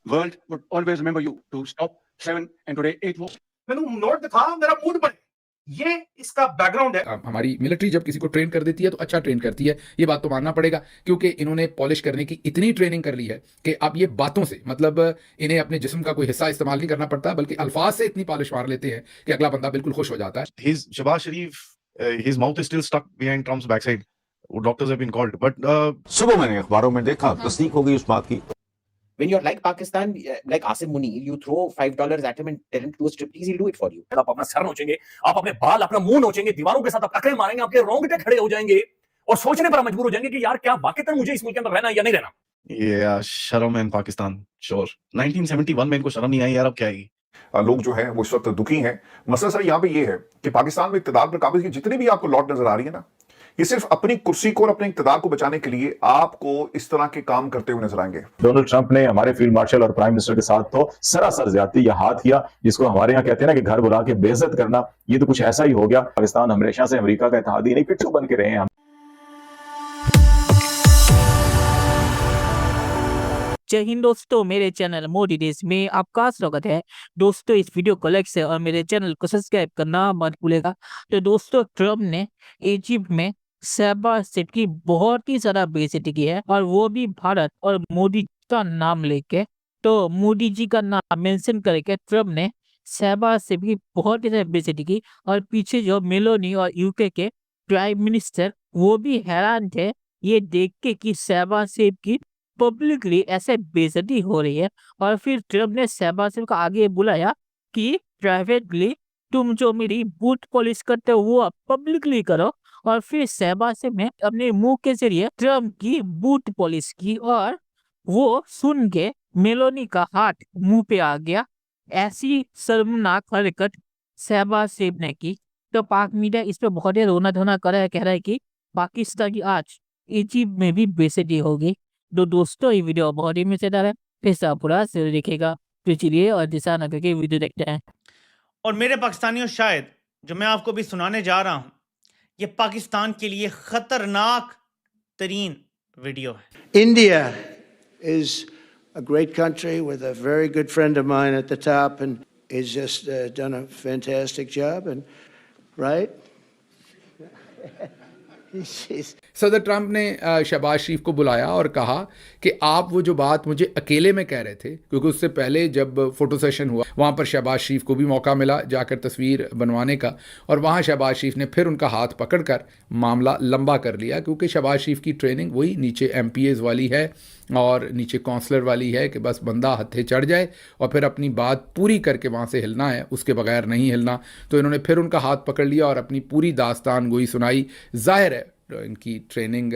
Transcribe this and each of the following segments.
World would always remember you to stop 7 and today 8 वो मैंने note था मेरा मूड बने ये इसका बैकग्राउंड है। हमारी मिलिट्री जब किसी को ट्रेन कर देती है तो अच्छा ट्रेन करती है, ये बात तो मानना पड़ेगा, क्योंकि इन्होंने पॉलिश करने की इतनी ट्रेनिंग कर ली है कि अब ये बातों से मतलब इन्हें अपने जिस्म का कोई हिस्सा इस्तेमाल नहीं करना पड़ता, बल्कि अल्फाज से इतनी पॉलिश मार लेते हैं कि अगला बंदा बिल्कुल खुश हो जाता है। Shehbaz Sharif, his mouth is still stuck behind Trump's backside. Doctors have been called, but सुबह मैंने अखबारों में देखा, तस्दीक हो गई उस बात की। When you're like Pakistan, like Asim Munir, you throw $5 at him and tell him to do a striptease, he'll do it for you. आप अपना सर नोचेंगे, आप अपने बाल, अपना मुंह नोचेंगे, दीवारों के साथ आप टकरे मारेंगे, आपके रोंगटे खड़े हो जाएंगे और सोचने पर मजबूर हो जाएंगे कि यार क्या वाकई मुझे इस मुल्क के अंदर रहना या नहीं रहना। yeah, शर्म है in Pakistan, sure. 1971 में इनको शर्म नहीं आई यार, अब क्या आएगी? लोग जो हैं वो इस वक्त दुखी हैं। मसला सर यहाँ पे ये है कि पाकिस्तान में इक़्तिदार पर काबिज की जितनी भी आपको लॉट नजर आ रही है ना, ये सिर्फ अपनी कुर्सी को और अपने इक़्तिदार को बचाने के लिए आपको इस तरह के काम करते हुए नजर आएंगे। डोनाल्ड ट्रंप ने हमारे फील्ड मार्शल और प्राइम मिनिस्टर के साथ तो सरासर ज्यादती या हाथ किया, जिसको हमारे यहाँ कहते हैं ना कि घर बुला के बेइज्जत करना, ये तो कुछ ऐसा ही हो गया। पाकिस्तान हमेशा से अमेरिका का इत्तेहादी नहीं, पिट्ठू बन के रहे हैं। जय हिंद दोस्तों, मेरे चैनल मोदी देश में आपका स्वागत है। दोस्तों इस वीडियो को लाइक से और मेरे चैनल को सब्सक्राइब करना मत भूलेगा। तो दोस्तों ट्रम्प ने इजिप्ट में शहबाज शरीफ की बहुत ही ज्यादा बेइज्जती की है, और वो भी भारत और मोदी का नाम लेके। तो मोदी जी का नाम मेंशन करके ट्रम्प ने शहबाज शरीफ की बहुत ही ज्यादा बेइज्जती की, और पीछे जो मेलोनी और यूके के प्राइम मिनिस्टर वो भी हैरान थे ये देख के कि शहबाज शरीफ की पब्लिकली ऐसे बेइज्जती हो रही है। और फिर ट्रम्प ने शहबाज शरीफ को आगे बुलाया कि प्राइवेटली तुम जो मेरी बूट पॉलिश करते हो वो आप पब्लिकली करो। और फिर शहबाज शरीफ ने अपने मुंह के जरिए ट्रम्प की बूट पॉलिश की, और वो सुन के मेलोनी का हाथ मुंह पे आ गया। ऐसी शर्मनाक हरकत शहबाज शरीफ ने की। तो पाक मीडिया इस पे बहुत ही रोना धोना कर रहा है, कह रहा है कि पाकिस्तान की आज इजिप्ट में भी बेइज्जती होगी। तो दोस्तों ये वीडियो बहुत ही मजेदार है, फिर से आप पूरा जरूर देखेगा। तो चलिए और दिशा न करके वीडियो देखते हैं। और मेरे पाकिस्तानियों, शायद जो मैं आपको भी सुनाने जा रहा हूँ ये पाकिस्तान के लिए खतरनाक तरीन वीडियो है। India is a great country with a very good friend of mine at the top, and he's just done a fantastic job. And right? सदर ट्रंप ने शहबाज शरीफ को बुलाया और कहा कि आप वो जो बात मुझे अकेले में कह रहे थे, क्योंकि उससे पहले जब फोटो सेशन हुआ वहाँ पर शहबाज शरीफ को भी मौका मिला जाकर तस्वीर बनवाने का, और वहाँ शहबाज शरीफ ने फिर उनका हाथ पकड़कर मामला लंबा कर लिया, क्योंकि शहबाज शरीफ की ट्रेनिंग वही नीचे MPAs वाली है और नीचे काउंसलर वाली है कि बस बंदा हत्थे चढ़ जाए और फिर अपनी बात पूरी करके वहाँ से हिलना है, उसके बगैर नहीं हिलना। तो इन्होंने फिर उनका हाथ पकड़ लिया और अपनी पूरी दास्तान गोई सुनाई। जाहिर है इनकी ट्रेनिंग,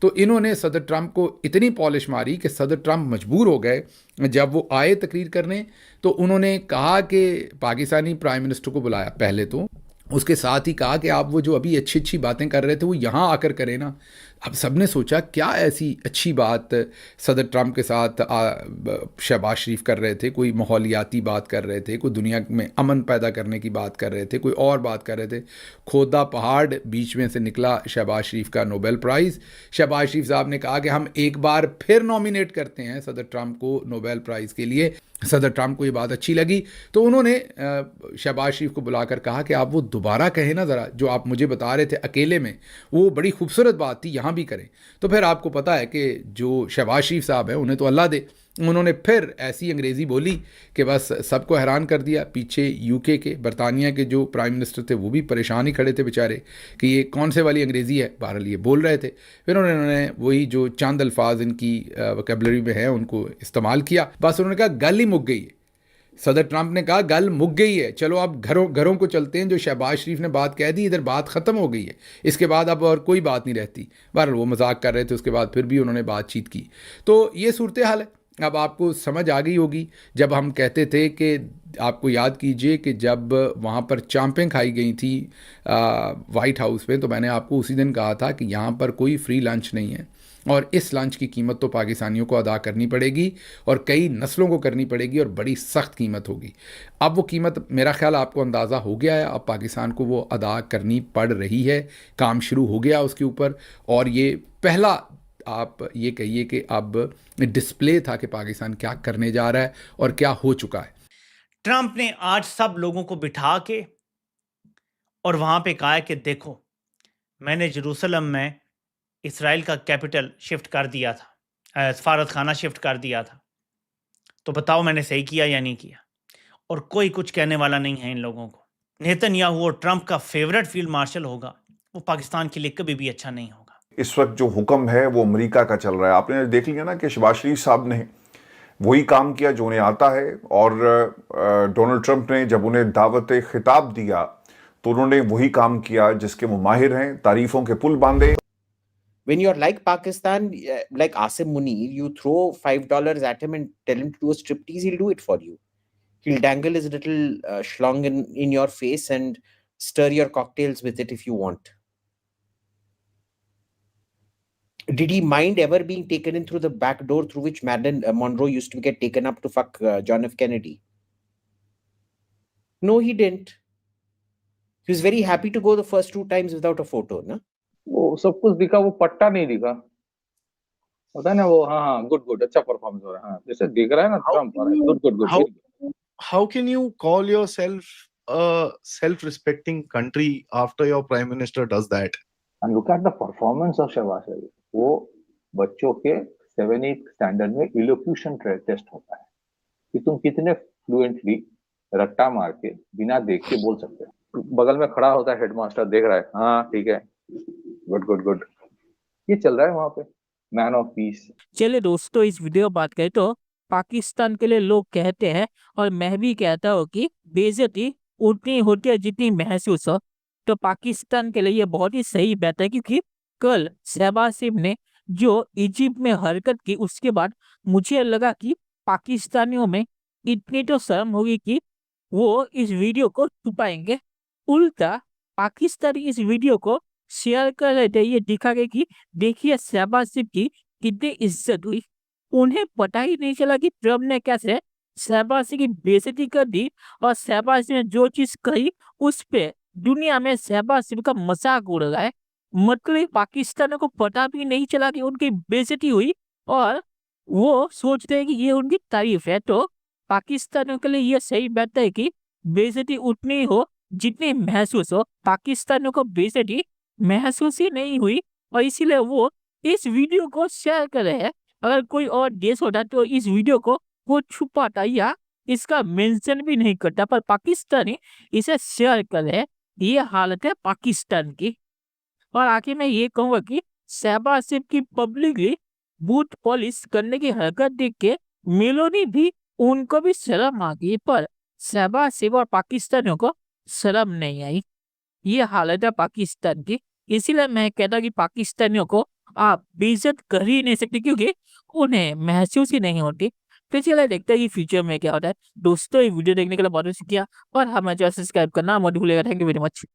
तो इन्होंने सदर ट्रंप को इतनी पॉलिश मारी कि सदर ट्रंप मजबूर हो गए। जब वो आए तकरीर करने तो उन्होंने कहा कि पाकिस्तानी प्राइम मिनिस्टर को बुलाया पहले, तो उसके साथ ही कहा कि आप वो जो अभी अच्छी अच्छी बातें कर रहे थे वो यहाँ आकर करें ना। अब सबने सोचा क्या ऐसी अच्छी बात सदर ट्रंप के साथ शहबाज शरीफ कर रहे थे, कोई माहौलियाती बात कर रहे थे, कोई दुनिया में अमन पैदा करने की बात कर रहे थे, कोई और बात कर रहे थे। खोदा पहाड़ बीच में से निकला शहबाज शरीफ का नोबेल प्राइज़। शहबाज शरीफ साहब ने कहा कि हम एक बार फिर नॉमिनेट करते हैं सदर ट्रंप को नोबेल प्राइज़ के लिए। सदर ट्रंप को ये बात अच्छी लगी तो उन्होंने शहबाज शरीफ को बुलाकर कहा कि आप वो दोबारा कहें ना ज़रा, जो आप मुझे बता रहे थे अकेले में, वो बड़ी खूबसूरत बात थी, यहाँ भी करें। तो फिर आपको पता है कि जो शहबाज शरीफ साहब हैं उन्हें तो अल्लाह दे, उन्होंने फिर ऐसी अंग्रेज़ी बोली कि बस सबको हैरान कर दिया। पीछे यूके के, बरतानिया के जो प्राइम मिनिस्टर थे वो भी परेशान ही खड़े थे बेचारे कि ये कौन से वाली अंग्रेज़ी है, बहरहाल ये बोल रहे थे। फिर उन्होंने वही जो चंद अल्फाज इनकी वोकैबुलरी में है उनको इस्तेमाल किया। बस उन्होंने कहा गल ही मुक गई है। सदर ट्रंप ने कहा गल मुक गई है, चलो अब घरों को चलते हैं, जो शहबाज शरीफ ने बात कह दी इधर बात ख़त्म हो गई है, इसके बाद अब और कोई बात नहीं रहती। बहरहाल वो मजाक कर रहे थे, उसके बाद फिर भी उन्होंने बातचीत की। तो ये सूरत हाल है। अब आपको समझ आ गई होगी जब हम कहते थे कि आपको याद कीजिए कि जब वहाँ पर चांपें खाई गई थी वाइट हाउस में, तो मैंने आपको उसी दिन कहा था कि यहाँ पर कोई फ्री लंच नहीं है और इस लंच की कीमत तो पाकिस्तानियों को अदा करनी पड़ेगी और कई नस्लों को करनी पड़ेगी और बड़ी सख्त कीमत होगी। अब वो कीमत मेरा ख्याल आपको अंदाज़ा हो गया है, अब पाकिस्तान को वो अदा करनी पड़ रही है, काम शुरू हो गया उसके ऊपर। और ये पहला आप ये कहिए कि अब डिस्प्ले था कि पाकिस्तान क्या करने जा रहा है और क्या हो चुका है। ट्रंप ने आज सब लोगों को बिठा के और वहां पे कहा है कि देखो, मैंने जेरूसलम में इसराइल का कैपिटल शिफ्ट कर दिया था, सफारत खाना शिफ्ट कर दिया था, तो बताओ मैंने सही किया या नहीं किया। और कोई कुछ कहने वाला नहीं है इन लोगों को। नेतन्याहू और ट्रंप का फेवरेट फील्ड मार्शल होगा, वो पाकिस्तान के लिए कभी भी अच्छा नहीं होगा। इस वक्त जो हुक्म है वो अमेरिका का चल रहा है। आपने देख लिया ना कि शहबाज शरीफ साहब ने वही काम किया जो उन्हें आता है, और डोनाल्ड ट्रंप ने जब उन्हें दावत खिताब दिया तो उन्होंने वही काम किया जिसके वो माहिर हैं, तारीफों के पुल बांधे। When you're like Pakistan, like Asim Munir, you throw $5 at him and tell him to do a striptease, he'll do it for you. He'll dangle his little schlong in your face and stir your cocktails with it if you want. Did he mind ever being taken in through the back door through which Marilyn Monroe used to get taken up to fuck John F. Kennedy? No, he didn't. He was very happy to go the first 2 times without a photo, na? वो सब कुछ दिखा, वो पट्टा नहीं दिखा, पता है ना वो। हाँ, गुड, अच्छा परफॉर्मेंस हो रहा है। हाँ, जैसे दिख रहा है ना Trump, good. How can you call yourself a self-respecting country after your prime minister does that? And look at the performance of Shehbaz Sharif. वो बच्चों के 7th स्टैंडर्ड में इलोक्यूशन टेस्ट होता है कि तुम कितने फ्लुएंटली रट्टा मार के बिना देख के बोल सकते हो। बगल में खड़ा होता है हेडमास्टर, देख रहा है, हाँ ठीक है, गुड। ये चल रहा है वहां पे, मैन ऑफ पीस। चलिए दोस्तों, इस वीडियो बात करें तो पाकिस्तान के लिए लोग कहते हैं और मैं भी कहता हूँ कि बेइज्जती उतनी होती है जितनी महसूस हो। तो पाकिस्तान के लिए ये बहुत ही सही बात है, क्योंकि कल शहबाज शरीफ ने जो इजिप्ट में हरकत की, उसके बाद मुझे लगा कि पाकिस्तानियों में इतनी तो शर्म होगी कि वो इस वीडियो को छुपाएंगे। उल्टा पाकिस्तानी इस वीडियो को शेयर कर रहे थे, ये दिखा के कि देखिए शहबाज शरीफ की कितनी इज्जत हुई। उन्हें पता ही नहीं चला कि ट्रम्प ने कैसे शहबाज शरीफ की बेइज्जती कर दी, और शहबाज शरीफ ने जो चीज कही उस पे दुनिया में शहबाज शरीफ का मजाक उड़ रहा है। मतलब पाकिस्तानियों को पता भी नहीं चला कि उनकी बेइज्जती हुई, और वो सोचते हैं कि ये उनकी तारीफ है। तो पाकिस्तानियों के लिए ये सही बात है कि बेइज्जती उतनी हो जितनी महसूस हो। पाकिस्तानियों को बेइज्जती महसूस ही नहीं हुई, और इसीलिए वो इस वीडियो को शेयर कर रहे हैं। अगर कोई और देश होता तो इस वीडियो को वो छुपाता या इसका मेंशन भी नहीं करता, पर पाकिस्तानी इसे शेयर कर रहे हैं। ये हालत है पाकिस्तान की। और आखिर में ये कहूँगा कि शहबाज शरीफ की पब्लिकली बूथ पॉलिश करने की हरकत देख के मेलोनी भी, उनको भी शर्म आ गई, पर शहबाज शरीफ और पाकिस्तानियों को शर्म नहीं आई। ये हालत है पाकिस्तान की। इसीलिए मैं कहता हूँ कि पाकिस्तानियों को आप बेइज्जत कर ही नहीं सकते, क्योंकि उन्हें महसूस ही नहीं होती। तो चलिए देखते हैं कि फ्यूचर में क्या होता है। दोस्तों, ये वीडियो देखने के लिए बहुत बहुत शुक्रिया, और हमें जो सब्सक्राइब करना मत भूलिएगा। Thank you very much.